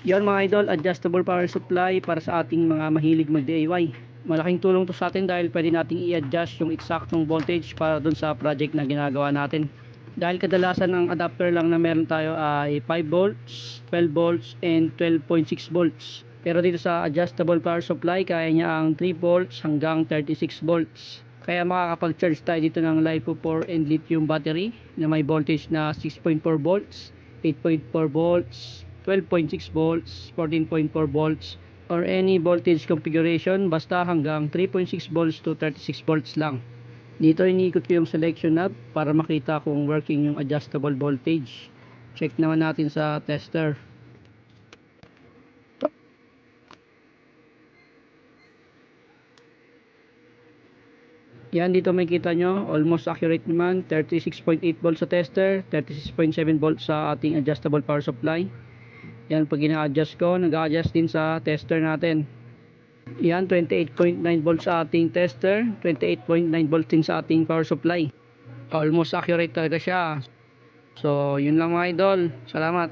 Yan mga idol, adjustable power supply para sa ating mga mahilig mag-DIY. Malaking tulong to sa atin dahil pwede nating i-adjust yung eksaktong voltage para dun sa project na ginagawa natin. Dahil kadalasan ang adapter lang na meron tayo ay 5 volts, 12 volts, and 12.6 volts. Pero dito sa adjustable power supply, kaya niya ang 3 volts hanggang 36 volts. Kaya makakapag-charge tayo dito ng LiPo4 and lithium battery na may voltage na 6.4 volts, 8.4 volts, 12.6 volts, 14.4 volts, or any voltage configuration basta hanggang 3.6 volts to 36 volts lang. Dito iniikot ko yung selection knob para makita kung working yung adjustable voltage. Check naman natin sa tester. Yan, dito makikita nyo, almost accurate naman. 36.8 volts sa tester, 36.7 volts sa ating adjustable power supply. Yan, pag ina-adjust ko, nag-adjust din sa tester natin. Yan, 28.9 volts sa ating tester, 28.9 volts din sa ating power supply. Almost accurate talaga siya. So, yun lang mga idol. Salamat.